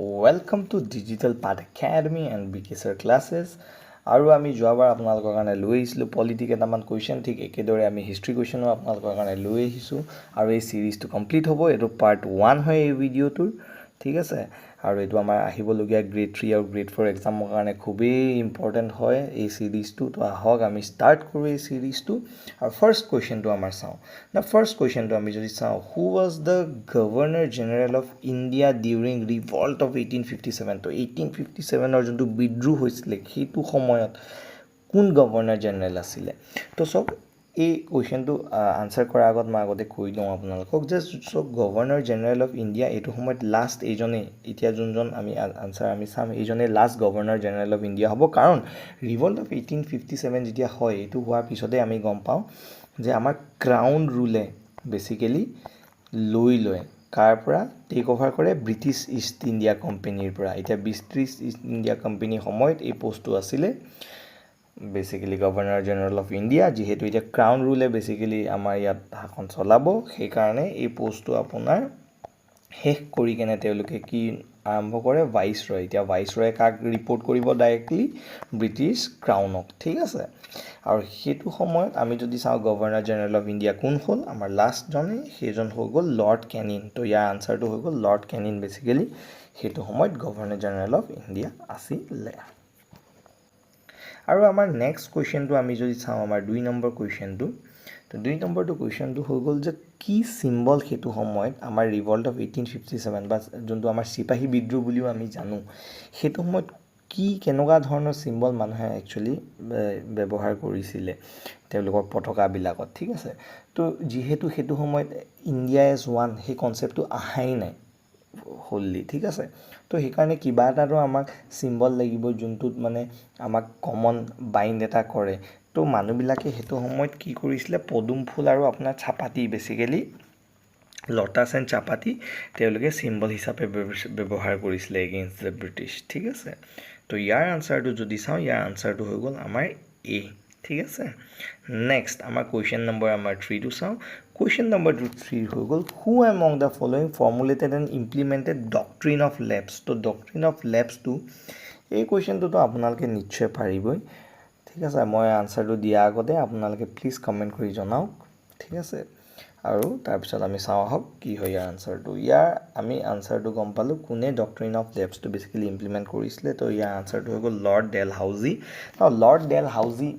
Welcome to Digital Path Academy and BKSR classes. আৰু আমি যোৱাবাৰ আপোনালোকৰ কাৰণে লৈ আহিছিলোঁ পলিটি কেইটামান কুৱেশ্যন ঠিক একেদৰে আমি হিষ্ট্ৰী কুৱেশ্যনো আপোনালোকৰ কাৰণে লৈ আহিছোঁ আৰু এই সিৰিজটো কমপ্লিট হ'ব এইটো পাৰ্ট 1 হয় এই ভিডিঅ'টোৰ ঠিক আছে আৰু এইটো আমাৰ আহিবলগীয়া গ্ৰেড 3 আৰু গ্ৰেড 4 এক্সামৰ কাৰণে খুবেই ইম্পৰ্টেণ্ট হয় এই সিৰিজটো তো আহক আমি ষ্টাৰ্ট কৰোঁ এই সিৰিজটো আৰু ফাৰ্ষ্ট কুৱেশ্যনটো আমাৰ চাওঁ দ্য ফাৰ্ষ্ট কুৱেশ্যনটো আমি যদি চাওঁ who was the governor general of India during revolt of 1857 তো 1857ৰ যোনটো বিদ্ৰোহ হৈছিলে সেইটো সময়ত কোন গভৰ্ণৰ জেনেৰেল আছিলে তো সব এই কুৱেশ্যনটো আনসাৰ কৰাৰ আগত মই আগতে কৈ দিওঁ আপোনালোকক যে সব গভৰ্ণৰ জেনেৰেল অফ ইণ্ডিয়া এইটো সময়ত লাষ্ট এইজনে এতিয়া যোনজন আমি আনসাৰ আমি চাম এইজনে last governor general of India হ'ব কাৰণ ৰিভল্ট অফ 1857 যেতিয়া হয় এইটো হোৱাৰ পিছতে আমি গম পাওঁ যে আমাৰ ক্ৰাউন ৰুলে বেসিক্যালি লৈ লয় কাৰ পৰা টেক ওভাৰ কৰে ব্ৰিটিছ ইষ্ট ইণ্ডিয়া কোম্পানীৰ পৰা এতিয়া ব্ৰিটিছ ইষ্ট ইণ্ডিয়া কোম্পানীৰ সময়ত এই পোষ্টটো আছিলে basically governor general of India যেহেতু এতিয়া ক্ৰাউন ৰুলে বেসিক্যালি আমাৰ ইয়াত শাসন চলাব সেই কাৰণে এই পোষ্টটো আপোনাৰ শেষ কৰি কেনে তেওঁলোকে কি আৰম্ভ কৰে ভাইসৰয় এতিয়া ভাইসৰয়ে কাক ৰিপৰ্ট কৰিব ডাইৰেক্টলি ব্ৰিটিছ ক্ৰাউনক ঠিক আছে আৰু সেইটো সময়ত আমি যদি চাওঁ গভৰ্ণৰ জেনেৰেল অফ ইণ্ডিয়া কোন হ'ল আমাৰ লাষ্ট জনে সেইজন হৈ গ'ল লৰ্ড কেনিন তো ইয়াৰ আনসাৰটো হৈ গ'ল লৰ্ড কেনিন বেসিক্যালি সেইটো সময়ত গভৰ্ণৰ জেনেৰেল অফ ইণ্ডিয়া আছিলে আৰু আমাৰ নেক্সট কুৱেশ্যনটো আমি যদি চাওঁ আমাৰ 2 নম্বৰ কুৱেশ্যনটো তো 2 নম্বৰটো কুৱেশ্যনটো হৈ গ'ল যে কি সিম্বল সেইটো সময়ত আমাৰ ৰিভল্ট অফ 1857 বা যোনটো আমাৰ সিপাহী বিদ্ৰোহ বুলিও আমি জানো সেইটো সময়ত কি কেনেকুৱা ধৰণৰ সিম্বল মানুহে একচুয়ালি ব্যৱহাৰ কৰিছিলে তেওঁলোকৰ পতাকাবিলাকত ঠিক আছে তো যেহেতু সেইটো সময়ত ইণ্ডিয়া এজ ওৱান সেই কনসেপ্টটো আহাই নাই হললি ঠিক আছে তো সেইকাৰণে কিবা এটাতো আমাক সিম্বল লাগিব যোনটোত মানে আমাক কমন বাইণ্ড এটা কৰে তো মানুহবিলাকে সেইটো সময়ত কি কৰিছিলে পদুম ফুল আৰু আপোনাৰ চাপাতি বেসিক্যালি লটাছ এণ্ড চাপাতি তেওঁলোকে সিম্বল হিচাপে ব্যৱহাৰ কৰিছিলে এগেইনষ্ট দ্য ব্ৰিটিছ ঠিক আছে তো ইয়াৰ আনসাৰটো যদি চাওঁ ইয়াৰ আনসাৰটো হৈ গ'ল আমাৰ এ ঠিক আছে নেক্সট আমাৰ কুৱেশ্যন নম্বৰ আমাৰ 3 টো চাওঁ কুৱেশ্যন নম্বৰ 3 হৈ গ'ল who among the following formulated and implemented doctrine of lapse তো ডক্ট্ৰিন অফ লেপছটো এই কুৱেশ্যনটোতো আপোনালোকে নিশ্চয় পাৰিবই ঠিক আছে মই আনসাৰটো দিয়াৰ আগতে আপোনালোকে প্লিজ কমেণ্ট কৰি জনাওক ঠিক আছে আৰু তাৰপিছত আমি চাওঁ আহক কি হয় ইয়াৰ আনসাৰটো ইয়াৰ আমি আনসাৰটো গম পালোঁ কোনে ডক্ট্ৰিন অফ লেপছটো বেসিক্যালি ইমপ্লিমেণ্ট কৰিছিলে তো ইয়াৰ আনসাৰটো হৈ গ'ল লৰ্ড ডেলহাউজি লৰ্ড ডেলহাউজি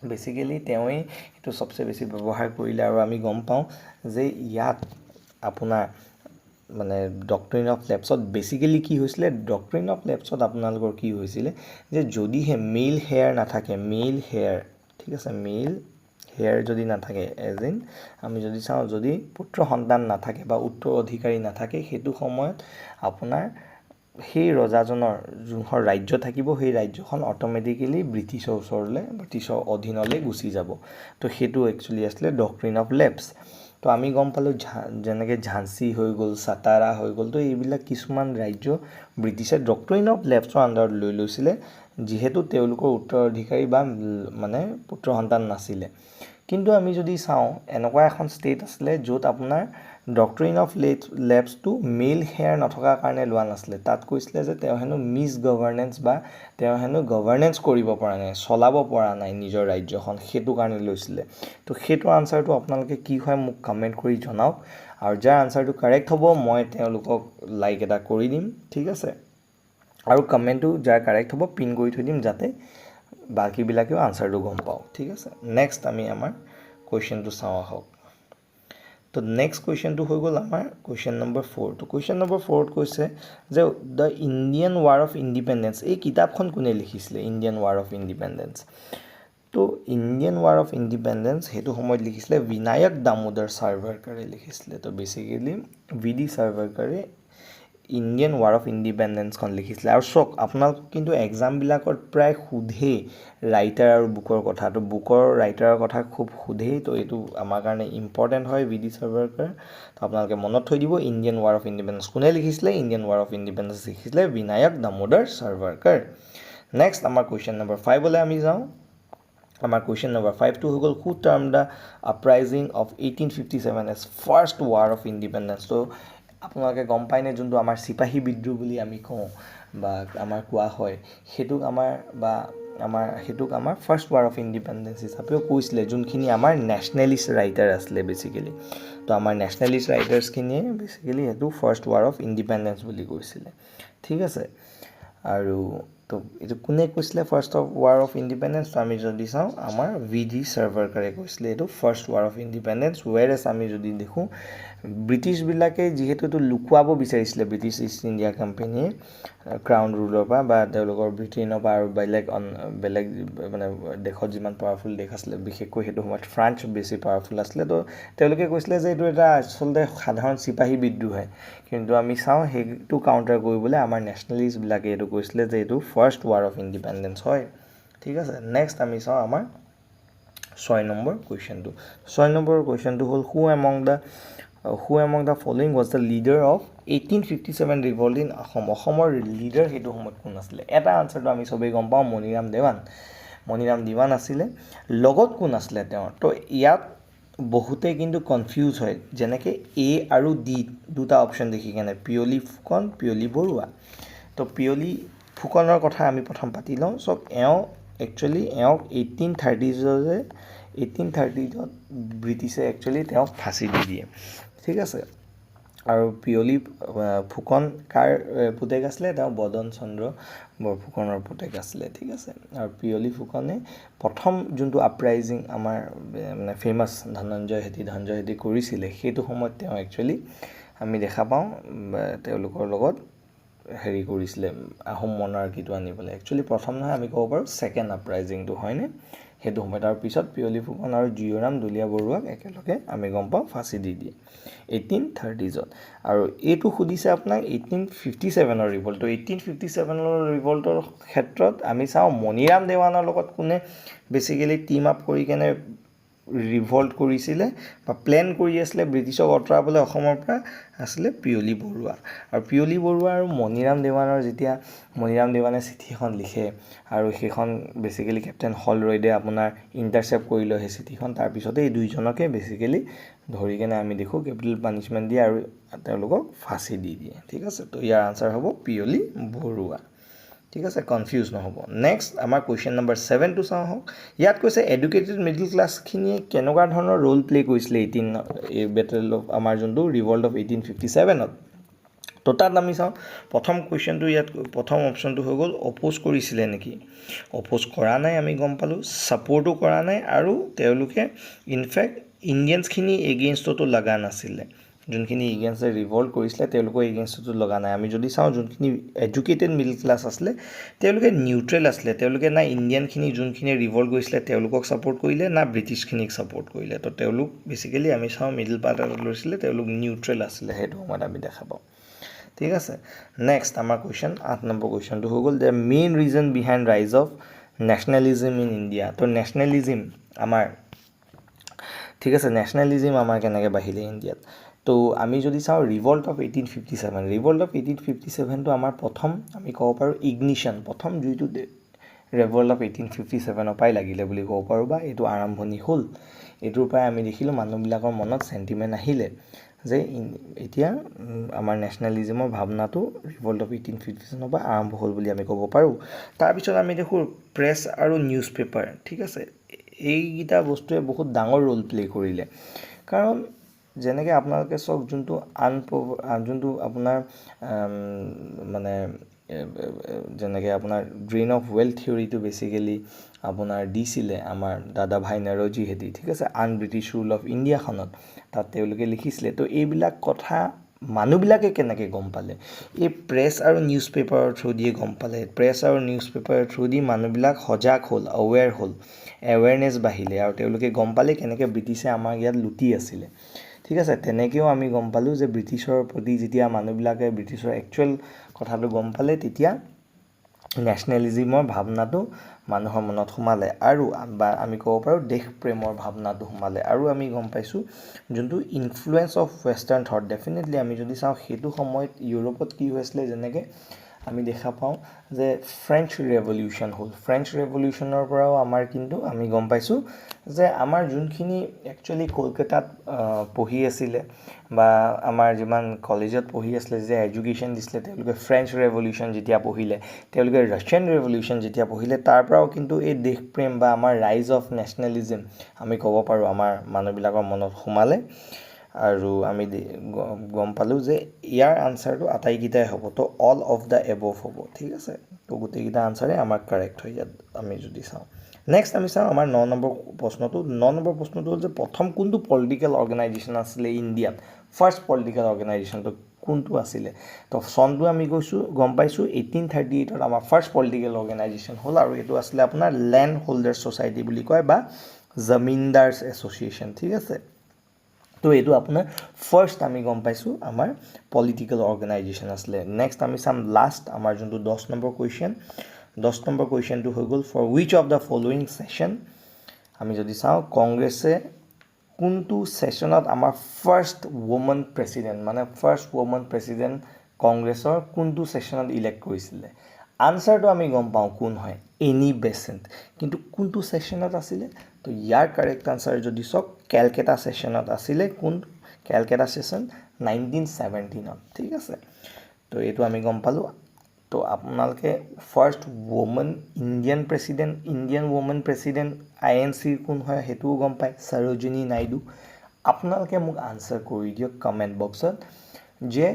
বেসিক্যালি তেওঁই এইটো সবচে বেছি ব্যৱহাৰ কৰিলে আৰু আমি গম পাওঁ যে ইয়াত আপোনাৰ মানে ডক্ট্ৰিন অফ লেপছত বেসিক্যালি কি হৈছিলে ডক্ট্ৰিন অফ লেপছত আপোনালোকৰ কি হৈছিলে যে যদিহে মেল হেয়াৰ নাথাকে মেল হেয়াৰ ঠিক আছে মেল হেয়াৰ যদি নাথাকে এজ ইন আমি যদি চাওঁ যদি পুত্ৰ সন্তান নাথাকে বা উত্তৰ অধিকাৰী নাথাকে সেইটো সময়ত আপোনাৰ সেই ৰজাজনৰ যোনখন ৰাজ্য থাকিব সেই ৰাজ্যখন অটোমেটিক্যালি ব্ৰিটিছৰ ওচৰলৈ ব্ৰিটিছৰ অধীনলৈ গুচি যাব তো সেইটো একচুয়ালি আছিলে ডক্ট্ৰিন অফ লেপছ তো আমি গম পালোঁ যেনেকৈ ঝান্সী হৈ গ'ল সাতাৰা হৈ গ'ল তো এইবিলাক কিছুমান ৰাজ্য ব্ৰিটিছে ডক্ট্ৰিন অফ লেপছৰ আণ্ডাৰত লৈ লৈছিলে যেহেতু তেওঁলোকৰ উত্তৰাধিকাৰী বা মানে পুত্ৰ সন্তান নাছিলে কিন্তু আমি যদি চাওঁ এনেকুৱা এখন ষ্টেট আছিলে য'ত আপোনাৰ ডক্ট্ৰিন অফ লেপছটো মেল হেয়াৰ নথকাৰ কাৰণে লোৱা নাছিলে তাত কৈছিলে যে তেওঁ হেনো মিছ গভৰ্নেন্স বা তেওঁ হেনো গভৰ্নেন্স কৰিব পৰা নাই চলাব পৰা নাই নিজৰ ৰাজ্যখন সেইটো কাৰণে লৈছিলে তো সেইটো আনসাৰটো আপোনালোকে কি হয় মোক কমেণ্ট কৰি জনাওক আৰু যাৰ আনসাৰটো কাৰেক্ট হ'ব মই তেওঁলোকক লাইক এটা কৰি দিম ঠিক আছে আৰু কমেণ্টটো যাৰ কাৰেক্ট হ'ব পিন কৰি থৈ দিম যাতে বাকিবিলাকেও আনসাৰটো গম পাওঁ ঠিক আছে নেক্সট আমি আমাৰ কুৱেশ্যনটো চাওঁ আহক তো নেক্সট কুৱেশ্যনটো হৈ গ'ল আমাৰ কুৱেশ্যন নম্বৰ 4 তো কুৱেশ্যন নম্বৰ 4ত কৈছে যে the Indian war of independence এই কিতাপখন কোনে লিখিছিলে ইণ্ডিয়ান ৱাৰ অফ ইণ্ডিপেণ্ডেন্স তো ইণ্ডিয়ান ৱাৰ অফ ইণ্ডিপেণ্ডেন্স সেইটো সময়ত লিখিছিলে বিনায়ক দামোদৰ সাভাৰকাৰে লিখিছিলে তো বেসিক্যালি VD সাভাৰকাৰে ইণ্ডিয়ান ৱাৰ অফ ইণ্ডিপেণ্ডেন্সখন লিখিছিলে আৰু চক আপোনালোক কিন্তু এক্সামবিলাকত প্ৰায় সোধেই ৰাইটাৰ আৰু বুকৰ কথা তো বুকৰ ৰাইটাৰৰ কথা খুব সোধেই তো এইটো আমাৰ কাৰণে ইম্পৰ্টেণ্ট হয় VD সাভাৰকাৰ তো আপোনালোকে মনত থৈ দিব ইণ্ডিয়ান ৱাৰ অফ ইণ্ডিপেণ্ডেন্স কোনে লিখিছিলে ইণ্ডিয়ান ৱাৰ অফ ইণ্ডিপেণ্ডেন্স লিখিছিলে বিনায়ক দামোদৰ সাভাৰকাৰ নেক্সট আমাৰ কুৱেশ্যন নম্বৰ 5লৈ আমি যাওঁ আমাৰ কুৱেশ্যন নম্বৰ 5 টো হৈ গ'ল who term the uprising of 1857 as first war of independence তো আপোনালোকে গম পায়নে যোনটো আমাৰ চিপাহী বিদ্ৰোহ বুলি আমি কওঁ বা আমাৰ কোৱা হয় সেইটোক আমাৰ ফাৰ্ষ্ট ৱাৰ অফ ইণ্ডিপেণ্ডেন্স হিচাপেও কৈছিলে যোনখিনি আমাৰ নেশ্যনেলিষ্ট ৰাইটাৰ আছিলে বেচিকেলি তো আমাৰ নেশ্যনেলিষ্ট ৰাইটাৰ্ছখিনিয়ে বেচিকেলি সেইটো ফাৰ্ষ্ট ৱাৰ অফ ইণ্ডিপেণ্ডেন্স বুলি কৈছিলে ঠিক আছে আৰু তো এইটো কোনে কৈছিলে ফাৰ্ষ্ট ৱাৰ অফ ইণ্ডিপেণ্ডেন্স তো আমি যদি চাওঁ আমাৰ VD সাভাৰকাৰে কৈছিলে এইটো ফাৰ্ষ্ট ৱাৰ অফ ইণ্ডিপেণ্ডেন্স ৱেৰএছ আমি যদি দেখোঁ ব্ৰিটিছবিলাকে যিহেতু এইটো লুকুৱাব বিচাৰিছিলে ব্ৰিটিছ ইষ্ট ইণ্ডিয়া কোম্পানীয়ে ক্ৰাউন ৰুলৰ পৰা বা তেওঁলোকৰ ব্ৰিটেইনৰ পৰা আৰু বেলেগ মানে দেশত যিমান পাৱাৰফুল দেশ আছিলে বিশেষকৈ সেইটো সময়ত ফ্ৰান্স বেছি পাৱাৰফুল আছিলে তো তেওঁলোকে কৈছিলে যে এইটো এটা আচলতে সাধাৰণ চিপাহী বিদ্ৰোহ হয় কিন্তু আমি চাওঁ সেইটো কাউণ্টাৰ কৰিবলৈ আমাৰ নেশ্যনেলিষ্টবিলাকে এইটো কৈছিলে যে এইটো ফাৰ্ষ্ট ৱাৰ অফ ইণ্ডিপেণ্ডেন্স হয় ঠিক আছে নেক্সট আমি চাওঁ আমাৰ 6 নম্বৰ কুৱেশ্যনটো 6 নম্বৰ কুৱেশ্যনটো হ'ল who among the following was the leader of 1857 revolt in Assam অসমৰ লিডাৰ সেইটো সময়ত কোন আছিলে এটা আনসাৰটো আমি সবেই গম পাওঁ মণিৰাম দেৱান আছিলে লগত কোন আছিলে তেওঁৰ তো ইয়াত বহুতে কিন্তু কনফিউজ হয় যেনেকৈ A আৰু D দুটা অপশ্যন দেখি কেনে পিয়লি ফুকন পিয়লি বৰুৱা তো পিয়লি ফুকনৰ কথা আমি প্ৰথম পাতি লওঁ সব একচুৱেলি 1830ত ব্ৰিটিছে একচুৱেলি তেওঁক ফাঁচি দি দিয়ে ঠিক আছে আৰু পিয়লি ফুকন কাৰ পুতেক আছিলে তেওঁ বদন চন্দ্ৰ বৰফুকনৰ পুতেক আছিলে ঠিক আছে আৰু পিয়লি ফুকনে প্ৰথম যোনটো আপৰাইজিং আমাৰ মানে ফেমাছ ধনঞ্জয় হেতি কৰিছিলে সেইটো সময়ত তেওঁ একচুৱেলি আমি দেখা পাওঁ তেওঁলোকৰ লগত হেৰি কৰিছিলে আহোম মনাৰ্কিটো আনিবলৈ একচুৱেলি প্ৰথম নহয় আমি ক'ব পাৰোঁ ছেকেণ্ড আপৰাইজিংটো হয়নে সেইটো সময়ত আৰু পিছত পিয়লি ফুকন আৰু জিয়ৰাম দুলীয়া বৰুৱাক একেলগে আমি গম পাওঁ ফাঁচি দি দিয়ে 1830ত আৰু এইটো সুধিছে আপোনাক 1857ৰ ৰিভল্ট তো 1857ৰ ৰিভল্টৰ ক্ষেত্ৰত আমি চাওঁ মণিৰাম দেৱানৰ লগত কোনে বেচিকেলি টিম আপ কৰি কেনে ৰিভল্ট কৰিছিলে বা প্লেন কৰি আছিলে ব্ৰিটিছক অঁতৰাবলৈ অসমৰ পৰা আছিলে পিয়লি বৰুৱা আৰু পিয়লি বৰুৱা আৰু মণিৰাম দেৱানৰ যেতিয়া মণিৰাম দেৱানে চিঠি এখন লিখে আৰু সেইখন বেচিকেলি কেপ্টেইন হল ৰয়ডে আপোনাৰ ইণ্টাৰচেপ্ট কৰি লয় সেই চিঠিখন তাৰপিছতে এই দুইজনকে বেচিকেলি ধৰি কেনে আমি দেখোঁ কেপিটেল পানিছমেণ্ট দিয়ে আৰু তেওঁলোকক ফাঁচি দি দিয়ে ঠিক আছে তো ইয়াৰ আনসাৰ হ'ব পিয়লি বৰুৱা ঠিক আছে কনফিউজ নহ'ব নেক্সট আমাৰ কুৱেশ্যন নম্বৰ 7 টো চাওঁ হওক ইয়াত কৈছে এডুকেটেড মিডল ক্লাছখিনিয়ে কেনেকুৱা ধৰণৰ ৰোল প্লে কৰিছিলে বেটেল অফ আমাৰ যোনটো ৰিভল্ট অফ 1857ত তো তাত আমি চাওঁ প্ৰথম কুৱেশ্যনটো ইয়াত প্ৰথম অপশ্যনটো হৈ গ'ল অপ'জ কৰিছিলে নেকি অপ'জ কৰা নাই আমি গম পালোঁ ছাপৰ্টো কৰা নাই আৰু তেওঁলোকে ইনফেক্ট ইণ্ডিয়ানছখিনি এগেইনষ্টতো লগা নাছিলে যোনখিনি এগেইনষ্টে ৰিভল্ট কৰিছিলে তেওঁলোকৰ এগেইনষ্টতো লগা নাই আমি যদি চাওঁ যোনখিনি এডুকেটেড মিডল ক্লাছ আছিলে তেওঁলোকে নিউট্ৰেল আছিলে তেওঁলোকে না ইণ্ডিয়ানখিনি যোনখিনি ৰিভল্ট কৰিছিলে তেওঁলোকক ছাপৰ্ট কৰিলে না ব্ৰিটিছখিনিক ছাপৰ্ট কৰিলে তো তেওঁলোক বেচিকেলি আমি চাওঁ মিডল পাৰ্টত লৈছিলে তেওঁলোক নিউট্ৰেল আছিলে সেইটো সময়ত আমি দেখা পাওঁ ঠিক আছে নেক্সট আমাৰ কুৱেশ্যন 8 নম্বৰ কুৱেশ্যনটো হৈ গ'ল দ্য মেইন ৰিজন বিহাইণ্ড ৰাইজ অফ নেশ্যনেলিজম ইন ইণ্ডিয়া তো নেশ্যনেলিজম আমাৰ ঠিক আছে নেশ্যনেলিজম আমাৰ কেনেকৈ বাঢ়িলে ইণ্ডিয়াত তো আমি যদি চাওঁ ৰিভল্ট অফ 1857টো আমাৰ প্ৰথম আমি ক'ব পাৰোঁ ইগনিশ্যন প্ৰথম জুইটো ৰিভল্ট অফ 1857ৰ পৰাই লাগিলে বুলি ক'ব পাৰোঁ বা এইটো আৰম্ভণি হ'ল এইটোৰ পৰাই আমি দেখিলোঁ মানুহবিলাকৰ মনত চেণ্টিমেণ্ট আহিলে যে এতিয়া আমাৰ নেশ্যনেলিজমৰ ভাৱনাটো ৰিভল্ট অফ 1857ৰ পৰা আৰম্ভ হ'ল বুলি আমি ক'ব পাৰোঁ তাৰপিছত আমি দেখোঁ প্ৰেছ আৰু নিউজ পেপাৰ ঠিক আছে এইকেইটা বস্তুৱে বহুত ডাঙৰ ৰোল প্লে কৰিলে কাৰণ যেনেকৈ আপোনালোকে চাওক যোনটো আপোনাৰ মানে যেনেকৈ আপোনাৰ ড্ৰেইন অফ ৱেল্থ থিয়ৰিটো বেচিকেলি আপোনাৰ দিছিলে আমাৰ দাদা ভাই নৰজী হেতি ঠিক আছে আন ব্ৰিটিছ ৰুল অফ ইণ্ডিয়াখনত তাত তেওঁলোকে লিখিছিলে তো এইবিলাক কথা মানুহবিলাকে কেনেকৈ গম পালে এই প্ৰেছ আৰু নিউজ পেপাৰৰ থ্ৰু দিয়ে গম পালে প্ৰেছ আৰু নিউজ পেপাৰৰ থ্ৰু দি মানুহবিলাক সজাগ হ'ল এৱেৰনেছ বাঢ়িলে আৰু তেওঁলোকে গম পালে কেনেকৈ ব্ৰিটিছে আমাক ইয়াত লুটি আছিলে ঠিক আছে তেনেকৈও আমি গম পালোঁ যে ব্ৰিটিছৰ প্ৰতি যেতিয়া মানুহবিলাকে ব্ৰিটিছৰ একচুৱেল কথাটো গম পালে তেতিয়া নেশ্যনেলিজমৰ ভাৱনাটো মানুহৰ মনত সোমালে আৰু বা আমি ক'ব পাৰোঁ দেশ প্ৰেমৰ ভাৱনাটো সোমালে আৰু আমি গম পাইছোঁ যোনটো influence of western thought definitely আমি যদি চাওঁ সেইটো সময়ত ইউৰোপত কি হৈ আছিলে যেনেকৈ আমি দেখা পাওঁ যে ফ্ৰেঞ্চ ৰেভলিউশ্যন হ'ল ফ্ৰেঞ্চ ৰেভলিউশ্যনৰ পৰাও আমাৰ কিন্তু আমি গম পাইছোঁ যে আমাৰ যোনখিনি একচুৱেলি কলকাতাত পঢ়ি আছিলে বা আমাৰ যিমান কলেজত পঢ়ি আছিলে যে এডুকেশ্যন দিছিলে তেওঁলোকে ফ্ৰেঞ্চ ৰেভলিউশ্যন যেতিয়া পঢ়িলে তেওঁলোকে ৰাছিয়ান ৰেভলিউশ্যন যেতিয়া পঢ়িলে তাৰ পৰাও কিন্তু এই দেশপ্ৰেম বা আমাৰ ৰাইজ অফ নেশ্যনেলিজিম আমি ক'ব পাৰোঁ আমাৰ মানুহবিলাকৰ মনত সোমালে আৰু আমি গম পালোঁ যে ইয়াৰ আনচাৰটো আটাইকেইটাই হ'ব তো অল অফ দ্য এবভ হ'ব ঠিক আছে তো গোটেইকেইটা আনচাৰে আমাৰ কাৰেক্ট হয় ইয়াত আমি যদি চাওঁ নেক্সট আমি চাওঁ আমাৰ 9 নম্বৰ প্ৰশ্নটো 9 নম্বৰ প্ৰশ্নটো হ'ল যে প্ৰথম কোনটো পলিটিকেল অৰ্গেনাইজেশ্যন আছিলে ইণ্ডিয়াত ফাৰ্ষ্ট পলিটিকেল অৰ্গেনাইজেশ্যনটো কোনটো আছিলে তো চনটো আমি গৈছোঁ গম পাইছোঁ 1838ত আমাৰ ফাৰ্ষ্ট পলিটিকেল অৰ্গেনাইজেশ্যন হ'ল আৰু এইটো আছিলে আপোনাৰ লেণ্ড হোল্ডাৰ্ছ ছ'চাইটি বুলি কয় বা জমিনদাৰ্ছ এছ'চিয়েশ্যন ঠিক আছে তো এইটো আপোনাৰ ফাৰ্ষ্ট আমি গম পাইছোঁ আমাৰ পলিটিকেল অৰ্গেনাইজেশ্যন আছিলে নেক্সট আমি চাম লাষ্ট আমাৰ যোনটো 10 নম্বৰ কুৱেশ্যন 10 নম্বৰ কুৱেশ্যনটো হৈ গ'ল for which of the following session আমি যদি চাওঁ কংগ্ৰেছে কোনটো ছেশ্যনত আমাৰ ফাৰ্ষ্ট ৱমেন প্ৰেছিডেণ্ট মানে ফাৰ্ষ্ট ৱমেন প্ৰেছিডেণ্ট কংগ্ৰেছৰ কোনটো ছেশ্যনত ইলেক্ট কৰিছিলে আনচাৰটো আমি গম পাওঁ কোন হয় এনি বেচেণ্ট কিন্তু কোনটো ছেশ্যনত আছিলে তো ইয়াৰ কাৰেক্ট আনচাৰ যদি চাওক কেলকাটা ছেশ্যনত আছিলে কোন কেলকাটা ছেশ্যন 1917ত ঠিক আছে তো এইটো আমি গম পালোঁ তো আপোনালোকে first women Indian women president INC কোন হয় সেইটোও গম পায় সৰোজিনী নাইডু আপোনালোকে মোক আনচাৰ কৰি দিয়ক কমেণ্ট বক্সত যে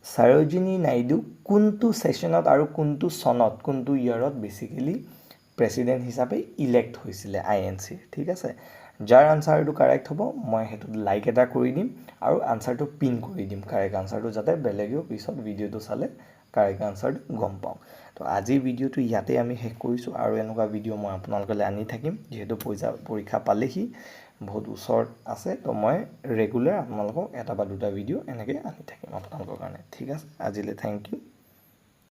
সৰোজিনী নাইডু কোনটো ছেশ্যনত আৰু কোনটো চনত কোনটো ইয়েৰত বেচিকেলি প্ৰেছিডেণ্ট হিচাপে ইলেক্ট হৈছিলে INC ঠিক আছে যাৰ আনচাৰটো কাৰেক্ট হ'ব মই সেইটো লাইক এটা কৰি দিম আৰু আনচাৰটো পিন কৰি দিম কাৰেক্ট আনচাৰটো যাতে বেলেগেও পিছত ভিডিঅ'টো চালে কাৰেক্ট আনচাৰটো গম পাওঁ তো আজিৰ ভিডিঅ'টো ইয়াতে আমি শেষ কৰিছোঁ আৰু এনেকুৱা ভিডিঅ' মই আপোনালোকলৈ আনি থাকিম যিহেতু পৰীক্ষা পালেহি বহুত ওচৰত আছে তো মই ৰেগুলাৰ আপোনালোকক এটা বা দুটা ভিডিঅ' এনেকৈ আনি থাকিম আপোনালোকৰ কাৰণে ঠিক আছে আজিলৈ থেংক ইউ